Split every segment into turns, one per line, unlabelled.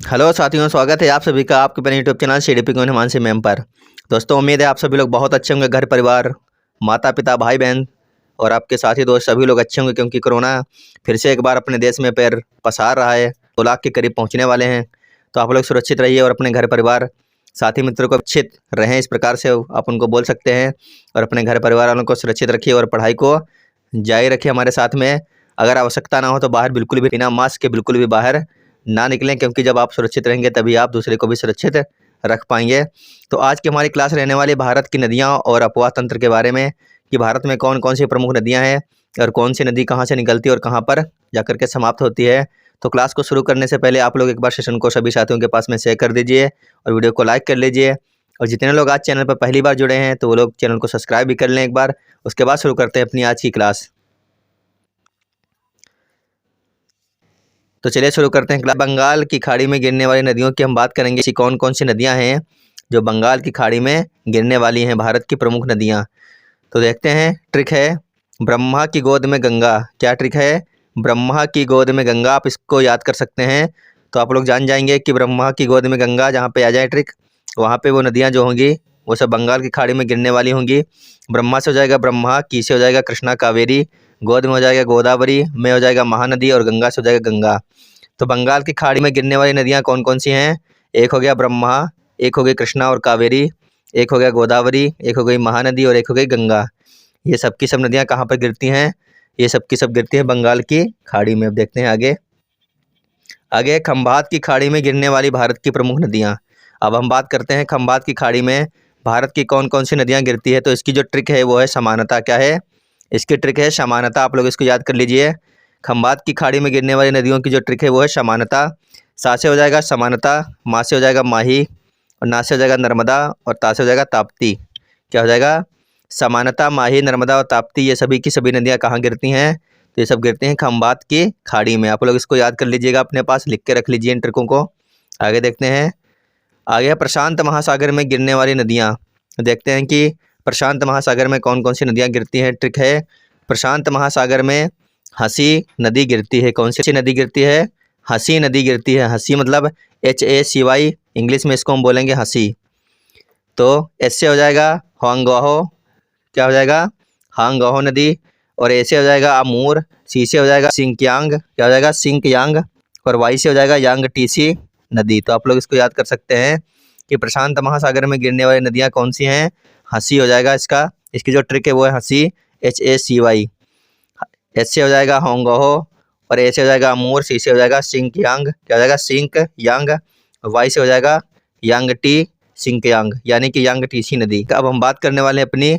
Hello साथियों, स्वागत है आप सभी का आपके अपने यूट्यूब चैनल CDP को हिमांशु मैम पर। दोस्तों, उम्मीद है आप सभी लोग बहुत अच्छे होंगे। घर परिवार, माता पिता, भाई बहन और आपके साथी दोस्त सभी लोग अच्छे होंगे, क्योंकि कोरोना फिर से एक बार अपने देश में पैर पसार रहा है। 2 लाख के करीब पहुंचने वाले हैं। तो आप लोग सुरक्षित रहिए और अपने घर परिवार, साथी मित्रों को सुरक्षित रहें, इस प्रकार से आप उनको बोल सकते हैं। और अपने घर परिवार वालों को सुरक्षित रखिए और पढ़ाई को जारी रखिए हमारे साथ में। अगर आवश्यकता ना हो तो बाहर बिल्कुल भी बिना मास्क के बिल्कुल भी बाहर ना निकलें, क्योंकि जब आप सुरक्षित रहेंगे तभी आप दूसरे को भी सुरक्षित रख पाएंगे। तो आज की हमारी क्लास रहने वाली भारत की नदियां और अपवाह तंत्र के बारे में, कि भारत में कौन कौन सी प्रमुख नदियां हैं और कौन सी नदी कहां से निकलती है और कहां पर जाकर के समाप्त होती है। तो क्लास को शुरू करने से पहले आप लोग एक बार सेशन को सभी साथियों के पास में शेयर कर दीजिए और वीडियो को लाइक कर लीजिए। और जितने लोग आज चैनल पर पहली बार जुड़े हैं तो वो लोग चैनल को सब्सक्राइब भी कर लें एक बार। उसके बाद शुरू करते हैं अपनी आज की क्लास। तो चलिए शुरू करते हैं। बंगाल की खाड़ी में गिरने वाली नदियों की हम बात करेंगे। ऐसी कौन कौन सी नदियां हैं जो बंगाल की खाड़ी में गिरने वाली हैं, भारत की प्रमुख नदियां। तो देखते हैं। ट्रिक है ब्रह्मा की गोद में गंगा। क्या ट्रिक है? ब्रह्मा की गोद में गंगा। आप इसको याद कर सकते हैं तो आप लोग जान जाएंगे कि ब्रह्मा की गोद में गंगा जहाँ पे आ जाए ट्रिक, वहाँ पे वो नदियाँ जो होंगी वो सब बंगाल की खाड़ी में गिरने वाली होंगी। ब्रह्मा से हो जाएगा ब्रह्मा, की से हो जाएगा कृष्णा कावेरी, गोद में हो जाएगा गोदावरी, में हो जाएगा महानदी और गंगा से हो जाएगा गंगा। तो बंगाल की खाड़ी में गिरने वाली नदियाँ कौन कौन सी हैं? एक हो गया ब्रह्मा, एक हो गई कृष्णा और कावेरी, एक हो गया गोदावरी, एक हो गई महानदी और एक हो गई गंगा। ये सब की सब नदियाँ कहाँ पर गिरती हैं? ये सब की सब गिरती हैं बंगाल की खाड़ी में। अब देखते हैं आगे। आगे खंभात की खाड़ी में गिरने वाली भारत की प्रमुख नदियाँ। अब हम बात करते हैं खंभात की खाड़ी में भारत की कौन कौन सी नदियाँ गिरती है। तो इसकी जो ट्रिक है वो है समानता। क्या है इसकी ट्रिक? है समानता। आप लोग इसको याद कर लीजिए। खंभात की खाड़ी में गिरने वाली नदियों की जो ट्रिक है वो है समानता। सा से हो जाएगा समानता, माँ से हो जाएगा माही और ना से हो जाएगा नर्मदा और ता से हो जाएगा ताप्ती। क्या हो जाएगा? समानता, माही, नर्मदा और ताप्ती। ये सभी की सभी नदियाँ कहाँ गिरती हैं? तो ये सब गिरती हैं खंभात की खाड़ी में। आप लोग इसको याद कर लीजिएगा, अपने पास लिख के रख लीजिए इन ट्रिकों को। आगे देखते हैं। आगे है प्रशांत महासागर में गिरने वाली नदियाँ। देखते हैं कि प्रशांत महासागर में कौन कौन सी नदियाँ गिरती हैं। ट्रिक है प्रशांत महासागर में हंसी नदी गिरती है। कौन सी नदी गिरती है? हंसी नदी गिरती है। हंसी मतलब HACY, इंग्लिश में इसको हम बोलेंगे हंसी। तो एस से हो जाएगा होंगवाहो। क्या हो जाएगा? हांगवाहो नदी। और ए से हो जाएगा अमूर, सी से हो जाएगा सिंकयांग। क्या हो जाएगा? सिंकयांग। और वाई से हो जाएगा यांगटीसी नदी। तो आप लोग इसको याद कर सकते हैं कि प्रशांत महासागर में गिरने वाली नदियाँ कौन सी हैं? हंसी हो जाएगा इसका। इसकी जो ट्रिक है वो है हंसी, HACY। एस से हो जाएगा होंगवाहो और ए से हो जाएगा अमूर, सी से हो जाएगा सिंकयांग। क्या हो जाएगा? सिंक यांग। वाई से हो जाएगा यांगटी सिंकयांग, यानी कि यांगटीसी नदी। अब हम बात करने वाले हैं अपनी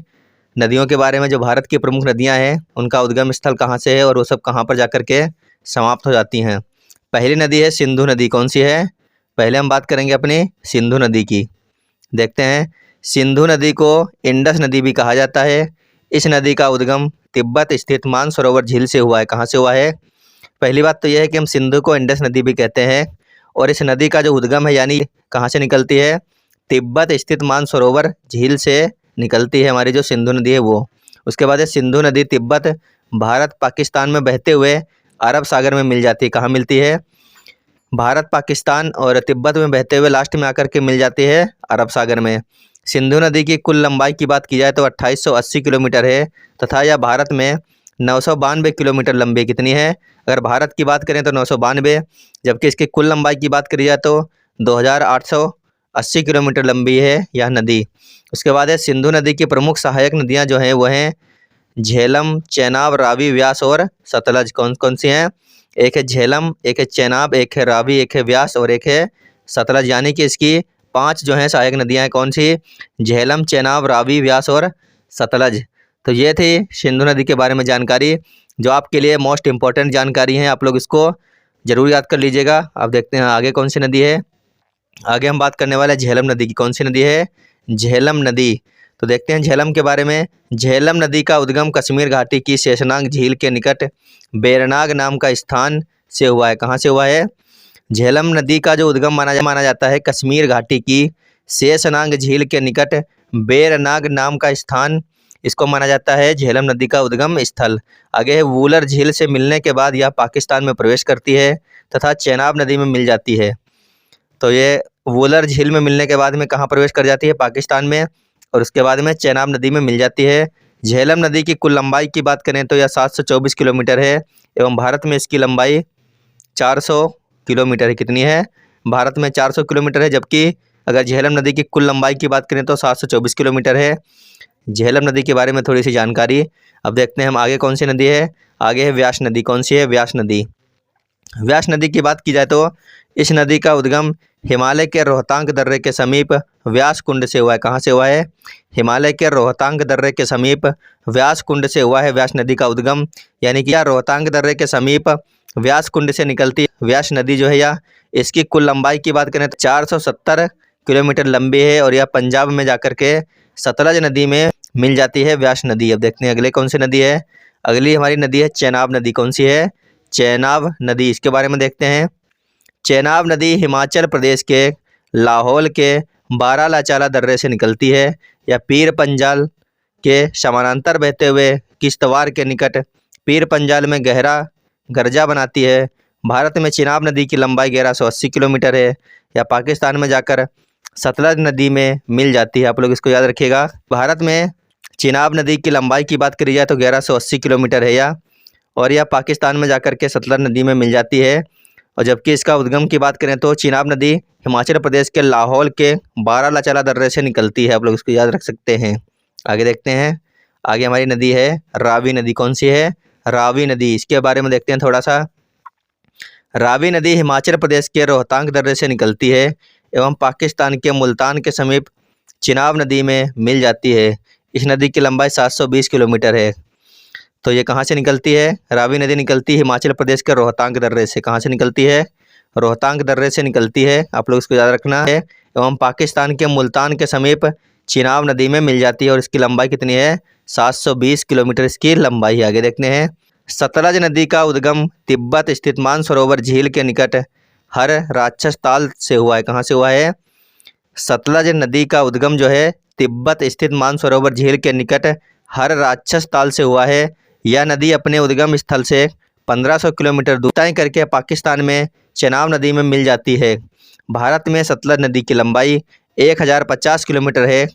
नदियों के बारे में। जो भारत की प्रमुख नदियां हैं उनका उद्गम स्थल कहाँ से है और वो सब कहाँ पर जाकर के समाप्त हो जाती हैं। पहली नदी है सिंधु नदी। कौन सी है? पहले हम बात करेंगे अपनी सिंधु नदी की। देखते हैं। सिंधु नदी को इंडस नदी भी कहा जाता है। इस नदी का उद्गम तिब्बत स्थित मानसरोवर झील से हुआ है। कहाँ से हुआ है? पहली बात तो यह है कि हम सिंधु को इंडस नदी भी कहते हैं। और इस नदी का जो उद्गम है, यानी कहाँ से निकलती है? तिब्बत स्थित मानसरोवर झील से निकलती है हमारी जो सिंधु नदी है वो। उसके बाद है सिंधु नदी तिब्बत, भारत, पाकिस्तान में बहते हुए अरब सागर में मिल जाती है। कहाँ मिलती है? भारत, पाकिस्तान और तिब्बत में बहते हुए लास्ट में आकर के मिल जाती है अरब सागर में। सिंधु नदी की कुल लंबाई की बात की जाए तो 2880 किलोमीटर है, तथा यह भारत में 992 किलोमीटर लंबी कितनी है? अगर भारत की बात करें तो 992, जबकि इसकी कुल लंबाई की बात करी जाए तो 2880 किलोमीटर लंबी है यह नदी। उसके बाद है सिंधु नदी की प्रमुख सहायक नदियाँ जो हैं वो हैं झेलम, चेनाब, रावी, व्यास और सतलज। कौन कौन सी हैं? एक है झेलम, एक है चेनाब, एक है रावी, एक है व्यास और एक है सतलज। यानी कि इसकी 5 जो हैं सहायक नदियाँ हैं। कौन सी? झेलम, चेनाब, रावी, व्यास और सतलज। तो ये थी सिंधु नदी के बारे में जानकारी, जो आपके लिए मोस्ट इम्पॉर्टेंट जानकारी है। आप लोग इसको जरूर याद कर लीजिएगा। अब देखते हैं आगे कौन सी नदी है। आगे हम बात करने वाले हैं झेलम नदी की। कौन सी नदी है? झेलम नदी। तो देखते हैं झेलम के बारे में। झेलम नदी का उद्गम कश्मीर घाटी की शेषनाग झील के निकट बेरनाग नाम का स्थान से हुआ है। कहाँ से हुआ है? झेलम नदी का जो उद्गम माना जाता है कश्मीर घाटी की शेषनाग झील के निकट बेरनाग नाम का स्थान, इसको माना जाता है झेलम नदी का उद्गम स्थल। आगे है वूलर झील से मिलने के बाद यह पाकिस्तान में प्रवेश करती है तथा चेनाब नदी में मिल जाती है। तो ये वुलर झील में मिलने के बाद में कहाँ प्रवेश कर जाती है? पाकिस्तान में, और उसके बाद में चेनाब नदी में मिल जाती है। झेलम नदी की कुल लंबाई की बात करें तो यह 724 किलोमीटर है एवं भारत में इसकी लंबाई 400 किलोमीटर है। कितनी है? भारत में 400 किलोमीटर है, जबकि अगर झेलम नदी की कुल लंबाई की बात करें तो 724 किलोमीटर है। झेलम नदी के बारे में थोड़ी सी जानकारी। अब देखते हैं हम आगे कौन सी नदी है। आगे है व्यास नदी। कौन सी है? व्यास नदी। व्यास नदी की बात की जाए तो इस नदी का उद्गम हिमालय के रोहतांग दर्रे के समीप व्यास कुंड से हुआ है। कहाँ से हुआ है? हिमालय के रोहतांग दर्रे के समीप व्यास कुंड से हुआ है व्यास नदी का उद्गम। यानी कि यह रोहतांग दर्रे के समीप व्यास कुंड से निकलती व्यास नदी जो है यह, इसकी कुल लंबाई की बात करें तो 470 किलोमीटर लंबी है और यह पंजाब में जाकर के सतलज नदी में मिल जाती है व्यास नदी। अब देखते हैं अगले कौन सी नदी है। अगली हमारी नदी है चेनाब नदी। कौन सी है? चेनाब नदी। इसके बारे में देखते हैं। चेनाब नदी हिमाचल प्रदेश के लाहौल के बारालाचाला दर्रे से निकलती है। यह पीर पंजाल के समानांतर बहते हुए किश्तवाड़ के निकट पीर पंजाल में गहरा गर्जा बनाती है। भारत में चेनाब नदी की लंबाई 1180 किलोमीटर है। यह पाकिस्तान में जाकर सतलज नदी में मिल जाती है। आप लोग इसको याद रखिएगा। भारत में चेनाब नदी की लंबाई की बात करी जाए तो 1180 किलोमीटर है यह, और यह पाकिस्तान में जाकर के सतलज नदी में मिल जाती है। और जबकि इसका उद्गम की बात करें तो चेनाब नदी हिमाचल प्रदेश के लाहौल के बारालाचाला दर्रे से निकलती है। आप लोग इसको याद रख सकते हैं। आगे देखते हैं। आगे हमारी नदी है रावी नदी। कौन सी है? रावी नदी। इसके बारे में देखते हैं थोड़ा सा। रावी नदी हिमाचल प्रदेश के रोहतांग दर्रे से निकलती है एवं पाकिस्तान के मुल्तान के समीप चेनाब नदी में मिल जाती है। इस नदी की लंबाई 720 किलोमीटर है। तो ये कहाँ से निकलती है? रावी नदी निकलती है हिमाचल प्रदेश के रोहतांग दर्रे से। कहाँ से निकलती है? रोहतांग दर्रे से निकलती है। आप लोग इसको याद रखना है। एवं पाकिस्तान के मुल्तान के समीप चेनाब नदी में मिल जाती है और इसकी लंबाई कितनी है? 720 किलोमीटर इसकी लंबाई है। आगे देखते हैं। सतलज नदी का उद्गम तिब्बत स्थित मानसरोवर झील के निकट हर राक्षस ताल से हुआ है। कहाँ से हुआ है? सतलज नदी का उद्गम जो है तिब्बत स्थित मानसरोवर झील के निकट हर राक्षस ताल से हुआ है। यह नदी अपने उद्गम स्थल से 1500 किलोमीटर दूर तय करके पाकिस्तान में चेनाब नदी में मिल जाती है। भारत में सतलज नदी की लंबाई 1050 किलोमीटर है।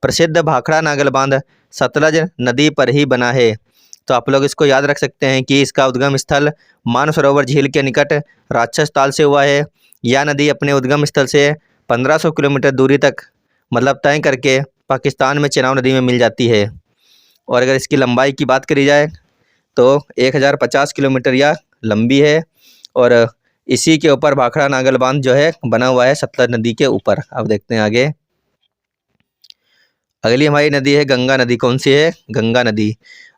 प्रसिद्ध भाखड़ा नागल बांध सतलज नदी पर ही बना है। तो आप लोग इसको याद रख सकते हैं कि इसका उद्गम स्थल मानसरोवर झील के निकट राक्षस ताल से हुआ है। यह नदी अपने उद्गम स्थल से 1500 किलोमीटर दूरी तक मतलब तय करके पाकिस्तान में चेनाब नदी में मिल जाती है। और अगर इसकी लंबाई की बात करी जाए तो 1050 किलोमीटर यह लंबी है और इसी के ऊपर भाखड़ा नागल बांध जो है बना हुआ है सतलज नदी के ऊपर। अब देखते हैं आगे। अगली हमारी नदी है गंगा नदी। कौन सी है? गंगा नदी।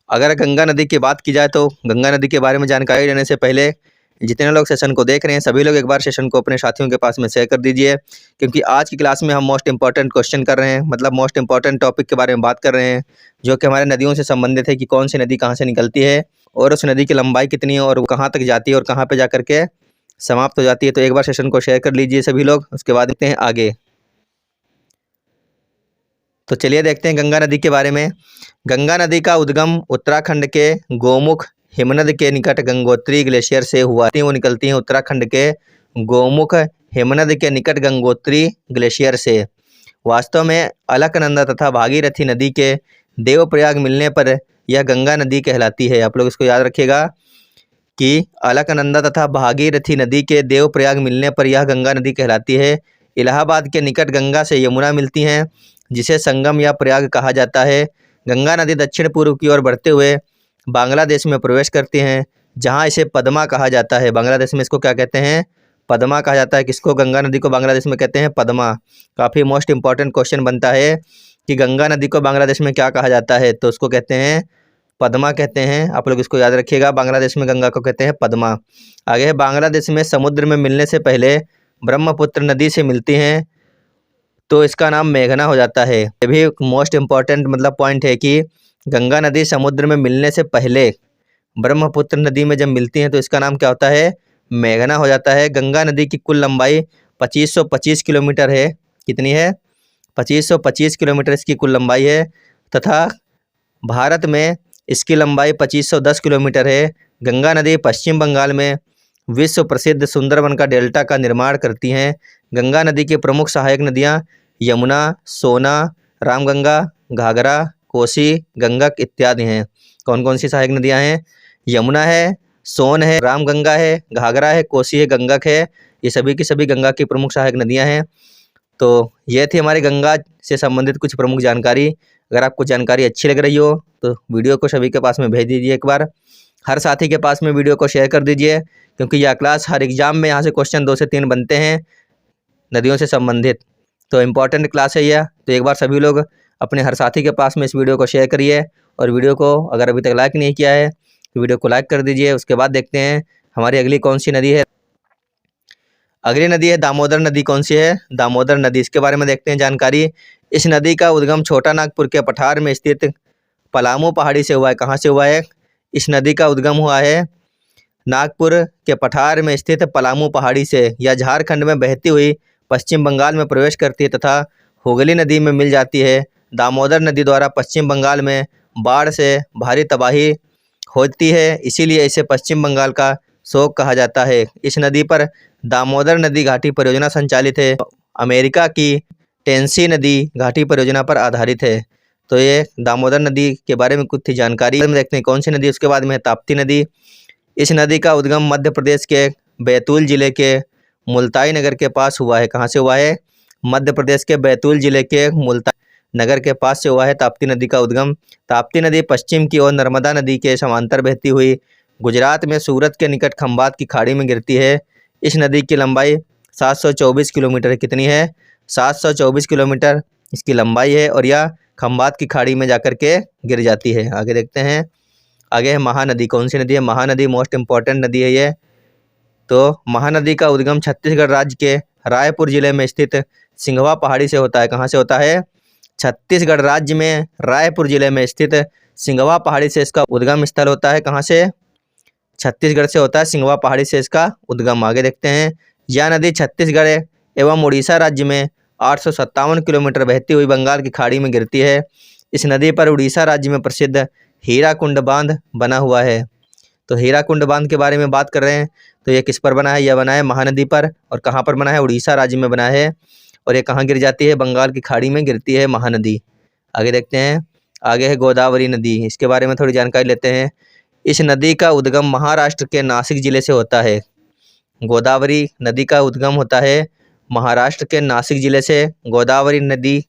अगर गंगा नदी की बात की जाए तो गंगा नदी के बारे में जानकारी लेने से पहले जितने लोग सेशन को देख रहे हैं सभी लोग एक बार सेशन को अपने साथियों के पास में शेयर कर दीजिए, क्योंकि आज की क्लास में हम मोस्ट इंपॉर्टेंट क्वेश्चन कर रहे हैं, मतलब मोस्ट इंपॉर्टेंट टॉपिक के बारे में बात कर रहे हैं जो कि हमारे नदियों से संबंधित है कि कौन सी नदी कहाँ से निकलती है और उस नदी की लंबाई कितनी है और वो कहाँ तक जाती है और कहाँ पर जा करके समाप्त हो जाती है। तो एक बार सेशन को शेयर कर लीजिए सभी लोग। उसके बाद देखते हैं आगे। तो चलिए देखते हैं गंगा नदी के बारे में। गंगा नदी का उद्गम उत्तराखंड के गोमुख हिमनद के निकट गंगोत्री ग्लेशियर से हुआ। वो निकलती हैं उत्तराखंड के गोमुख हिमनद के निकट गंगोत्री ग्लेशियर से। वास्तव में अलकनंदा तथा भागीरथी नदी के देवप्रयाग मिलने पर यह गंगा नदी कहलाती है। आप लोग इसको याद रखिएगा कि अलकनंदा तथा भागीरथी नदी के देवप्रयाग मिलने पर यह गंगा नदी कहलाती है। इलाहाबाद के निकट गंगा से यमुना मिलती हैं जिसे संगम या प्रयाग कहा जाता है। गंगा नदी दक्षिण पूर्व की ओर बढ़ते हुए बांग्लादेश में प्रवेश करती हैं जहां इसे पद्मा कहा जाता है। बांग्लादेश में इसको क्या कहते हैं? पद्मा कहा जाता है। किसको? गंगा नदी को बांग्लादेश में कहते हैं पद्मा। काफ़ी मोस्ट इंपॉर्टेंट क्वेश्चन बनता है कि गंगा नदी को बांग्लादेश में क्या कहा जाता है, तो उसको कहते हैं पद्मा कहते हैं। आप लोग इसको याद रखिएगा, बांग्लादेश में गंगा को कहते हैं पद्मा। आगे है बांग्लादेश में समुद्र में मिलने से पहले ब्रह्मपुत्र नदी से मिलती हैं तो इसका नाम मेघना हो जाता है। ये भी मोस्ट इम्पॉर्टेंट मतलब पॉइंट है कि गंगा नदी समुद्र में मिलने से पहले ब्रह्मपुत्र नदी में जब मिलती हैं तो इसका नाम क्या होता है? मेघना हो जाता है। गंगा नदी की कुल लंबाई 2525 किलोमीटर है। कितनी है? 2525 किलोमीटर इसकी कुल लंबाई है तथा भारत में इसकी लंबाई 2510 किलोमीटर है। गंगा नदी पश्चिम बंगाल में विश्व प्रसिद्ध सुंदरवन का डेल्टा का निर्माण करती हैं। गंगा नदी की प्रमुख सहायक नदियाँ यमुना, सोना, रामगंगा, घाघरा, कोसी, गंगक इत्यादि हैं। कौन कौन सी सहायक नदियाँ हैं? यमुना है, सोन है, रामगंगा है, घाघरा है, कोसी है, गंगक है। ये सभी की सभी गंगा की प्रमुख सहायक नदियाँ हैं। तो ये थी हमारी गंगा से संबंधित कुछ प्रमुख जानकारी। अगर आपको जानकारी अच्छी लग रही हो तो वीडियो को सभी के पास में भेज दीजिए एक बार। हर साथी के पास में वीडियो को शेयर कर दीजिए, क्योंकि यह क्लास हर एग्जाम में यहाँ से क्वेश्चन 2 से 3 बनते हैं नदियों से संबंधित। तो इम्पॉर्टेंट क्लास है यह। तो एक बार सभी लोग अपने हर साथी के पास में इस वीडियो को शेयर करिए, और वीडियो को अगर अभी तक लाइक नहीं किया है तो वीडियो को लाइक कर दीजिए। उसके बाद देखते हैं हमारी अगली कौन सी नदी है। अगली नदी है दामोदर नदी। कौन सी है? दामोदर नदी। इसके बारे में देखते हैं जानकारी। इस नदी का उद्गम छोटा नागपुर के पठार में स्थित पलामू पहाड़ी से हुआ है। कहाँ से हुआ है? इस नदी का उद्गम हुआ है नागपुर के पठार में स्थित पलामू पहाड़ी से। यह झारखंड में बहती हुई पश्चिम बंगाल में प्रवेश करती है तथा हुगली नदी में मिल जाती है। दामोदर नदी द्वारा पश्चिम बंगाल में बाढ़ से भारी तबाही होती है, इसीलिए इसे पश्चिम बंगाल का शोक कहा जाता है। इस नदी पर दामोदर नदी घाटी परियोजना संचालित है। अमेरिका की टेनेसी नदी घाटी परियोजना पर आधारित है। तो ये दामोदर नदी के बारे में कुछ थी जानकारी। देखते हैं कौन सी नदी। उसके बाद में है ताप्ती नदी। इस नदी का उद्गम मध्य प्रदेश के बैतूल जिले के मुल्ताई नगर के पास हुआ है। कहाँ से हुआ है? मध्य प्रदेश के बैतूल जिले के मुल्ताई नगर के पास से हुआ है ताप्ती नदी का उद्गम। ताप्ती नदी पश्चिम की ओर नर्मदा नदी के समांतर बहती हुई गुजरात में सूरत के निकट खंबात की खाड़ी में गिरती है। इस नदी की लंबाई 724 किलोमीटर कितनी है? 724 किलोमीटर इसकी लंबाई है, और यह खंबात की खाड़ी में जाकर के गिर जाती है। आगे देखते हैं। आगे है महानदी। कौन सी नदी है? महानदी मोस्ट इम्पॉर्टेंट नदी है ये। तो महानदी का उद्गम छत्तीसगढ़ राज्य के रायपुर जिले में स्थित सिंघवा पहाड़ी से होता है। कहाँ से होता है? छत्तीसगढ़ राज्य में रायपुर जिले में स्थित सिंघवा पहाड़ी से इसका उद्गम स्थल होता है। कहाँ से? छत्तीसगढ़ से होता है, सिंघवा पहाड़ी से इसका उद्गम। आगे देखते हैं। यह नदी छत्तीसगढ़ एवं उड़ीसा राज्य में 857 किलोमीटर बहती हुई बंगाल की खाड़ी में गिरती है। इस नदी पर उड़ीसा राज्य में प्रसिद्ध हीराकुंड बांध बना हुआ है। तो हीराकुंड बांध के बारे में बात कर रहे हैं। तो ये किस पर बना है? यह बना है महानदी पर। और कहाँ पर बना है? उड़ीसा राज्य में बना है। और ये कहाँ गिर जाती है? बंगाल की खाड़ी में गिरती है महानदी। आगे देखते हैं। आगे है गोदावरी नदी। इसके बारे में थोड़ी जानकारी लेते हैं। इस नदी का उद्गम महाराष्ट्र के नासिक जिले से होता है। गोदावरी नदी का उद्गम होता है महाराष्ट्र के नासिक जिले से। गोदावरी नदी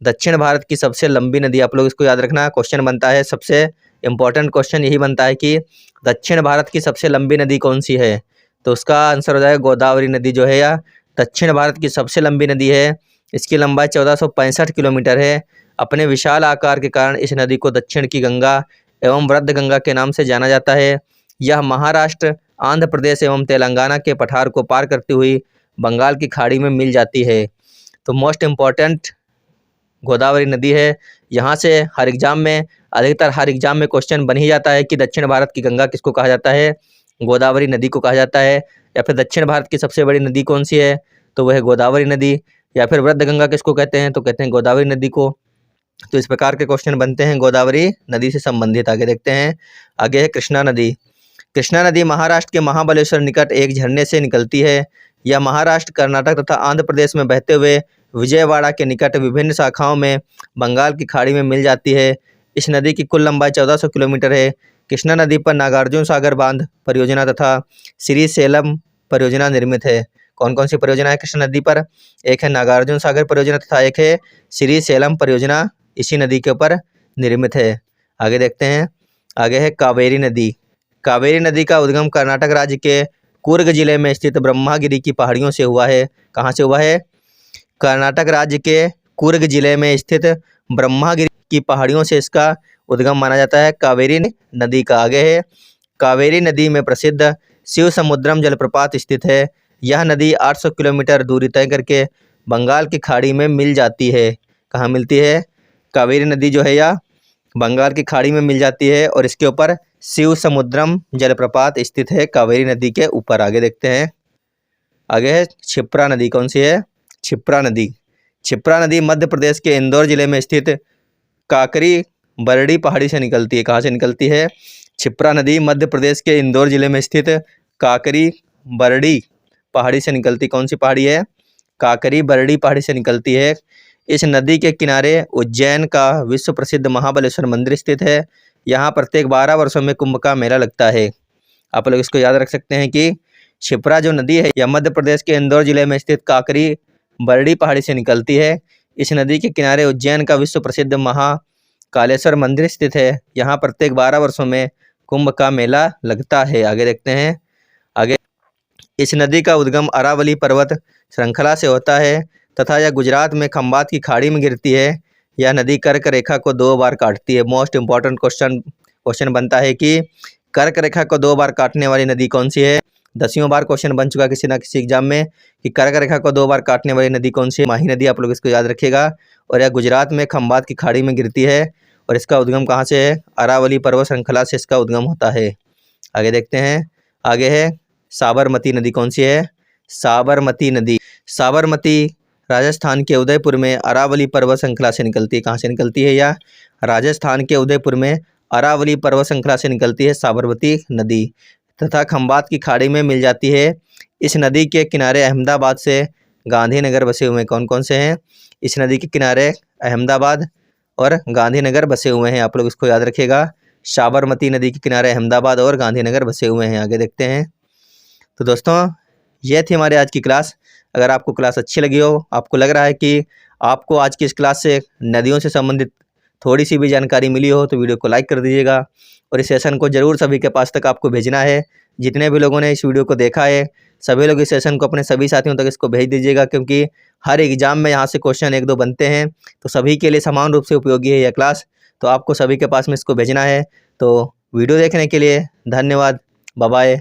दक्षिण भारत की सबसे लंबी नदी। आप लोग इसको याद रखना, क्वेश्चन बनता है, सबसे इम्पोर्टेंट क्वेश्चन यही बनता है कि दक्षिण भारत की सबसे लंबी नदी कौन सी है? तो उसका आंसर हो जाएगा गोदावरी नदी जो है या दक्षिण भारत की सबसे लंबी नदी है। इसकी लंबाई 1465 किलोमीटर है। अपने विशाल आकार के कारण इस नदी को दक्षिण की गंगा एवं वृद्ध गंगा के नाम से जाना जाता है। यह महाराष्ट्र, आंध्र प्रदेश एवं तेलंगाना के पठार को पार करती हुई बंगाल की खाड़ी में मिल जाती है। तो मोस्ट इम्पॉर्टेंट गोदावरी नदी है। यहाँ से हर एग्जाम में, अधिकतर हर एग्जाम में क्वेश्चन बन ही जाता है कि दक्षिण भारत की गंगा किसको कहा जाता है? गोदावरी नदी को कहा जाता है। या फिर दक्षिण भारत की सबसे बड़ी नदी कौन सी है? तो वह है गोदावरी नदी। या फिर वृद्ध गंगा किसको कहते हैं? तो कहते हैं गोदावरी नदी को। तो इस प्रकार के क्वेश्चन बनते हैं गोदावरी नदी से संबंधित। आगे देखते हैं। आगे है कृष्णा नदी। कृष्णा नदी महाराष्ट्र के महाबलेश्वर निकट एक झरने से निकलती है। यह महाराष्ट्र, कर्नाटक तथा आंध्र प्रदेश में बहते हुए विजयवाड़ा के निकट विभिन्न शाखाओं में बंगाल की खाड़ी में मिल जाती है। इस नदी की कुल लंबाई 1400 किलोमीटर है। कृष्णा नदी पर नागार्जुन सागर बांध परियोजना तथा श्री सेलम परियोजना निर्मित है। कौन कौन सी परियोजना है कृष्णा नदी पर? एक है नागार्जुन सागर परियोजना तथा एक है श्री सेलम परियोजना, इसी नदी के ऊपर निर्मित है। आगे देखते हैं। आगे है कावेरी नदी। कावेरी नदी का उद्गम कर्नाटक राज्य के कुर्ग जिले में स्थित ब्रह्मागिरी की पहाड़ियों से हुआ है। कहाँ से हुआ है? कर्नाटक राज्य के कुर्ग जिले में स्थित ब्रह्मागिरी की पहाड़ियों से इसका उद्गम माना जाता है कावेरी नदी का। आगे है कावेरी नदी में प्रसिद्ध शिव समुद्रम जलप्रपात स्थित है। यह नदी 800 किलोमीटर दूरी तय करके बंगाल की खाड़ी में मिल जाती है। कहाँ मिलती है? कावेरी नदी जो है या बंगाल की खाड़ी में मिल जाती है, और इसके ऊपर शिव समुद्रम जलप्रपात स्थित है कावेरी नदी के ऊपर। आगे देखते हैं। आगे है क्षिप्रा नदी। कौन सी है? क्षिप्रा नदी। क्षिप्रा नदी मध्य प्रदेश के इंदौर जिले में स्थित काकरी बरड़ी पहाड़ी से निकलती है। कहाँ से निकलती है? क्षिप्रा नदी मध्य प्रदेश के इंदौर जिले में स्थित काकरी बरड़ी पहाड़ी से निकलती, कौन सी पहाड़ी है? काकरी बरड़ी पहाड़ी से निकलती है। इस नदी के किनारे उज्जैन का विश्व प्रसिद्ध महाबलेश्वर मंदिर स्थित है। यहाँ प्रत्येक 12 वर्षों में कुंभ का मेला लगता है। आप लोग इसको याद रख सकते हैं कि क्षिप्रा जो नदी है यह मध्य प्रदेश के इंदौर जिले में स्थित काकरी बरड़ी पहाड़ी से निकलती है। इस नदी के किनारे उज्जैन का विश्व प्रसिद्ध महाकालेश्वर मंदिर स्थित है। यहाँ प्रत्येक 12 वर्षों में कुंभ का मेला लगता है। आगे देखते हैं। आगे, इस नदी का उद्गम अरावली पर्वत श्रृंखला से होता है तथा यह गुजरात में खंबात की खाड़ी में गिरती है। यह नदी कर्क रेखा को 2 बार काटती है। मोस्ट इंपॉर्टेंट क्वेश्चन बनता है कि कर्क रेखा को 2 बार काटने वाली नदी कौन सी है? 10वीं बार क्वेश्चन बन चुका किसी ना किसी एग्जाम में कि कर्क रेखा को 2 बार काटने वाली नदी कौन सी है? माही नदी। आप लोग इसको याद रखिएगा। और यह गुजरात में खंबात की खाड़ी में गिरती है और इसका उद्गम कहाँ से है? अरावली पर्वत श्रृंखला से इसका उद्गम होता है। आगे देखते हैं। आगे है साबरमती नदी, कौन सी है? साबरमती नदी। साबरमती राजस्थान के उदयपुर में अरावली पर्वत श्रृंखला से निकलती है। कहाँ से निकलती है? या राजस्थान के उदयपुर में अरावली पर्वत श्रृंखला से निकलती है साबरमती नदी तथा खंबात की खाड़ी में मिल जाती है। इस नदी के किनारे अहमदाबाद से गांधीनगर बसे हुए हैं। कौन कौन से हैं? इस नदी के किनारे अहमदाबाद और गांधीनगर बसे हुए हैं। आप लोग इसको याद रखिएगा। साबरमती नदी के किनारे अहमदाबाद और गांधीनगर बसे हुए हैं। आगे देखते हैं। तो दोस्तों, यह थी हमारे आज की क्लास। अगर आपको क्लास अच्छी लगी हो, आपको लग रहा है कि आपको आज की इस क्लास से नदियों से संबंधित थोड़ी सी भी जानकारी मिली हो, तो वीडियो को लाइक कर दीजिएगा और इस सेशन को ज़रूर सभी के पास तक आपको भेजना है। जितने भी लोगों ने इस वीडियो को देखा है, सभी लोग इस सेशन को अपने सभी साथियों तक इसको भेज दीजिएगा, क्योंकि हर एग्जाम में यहाँ से क्वेश्चन 1-2 बनते हैं, तो सभी के लिए समान रूप से उपयोगी है यह क्लास। तो आपको सभी के पास में इसको भेजना है। तो वीडियो देखने के लिए धन्यवाद। Bye bye.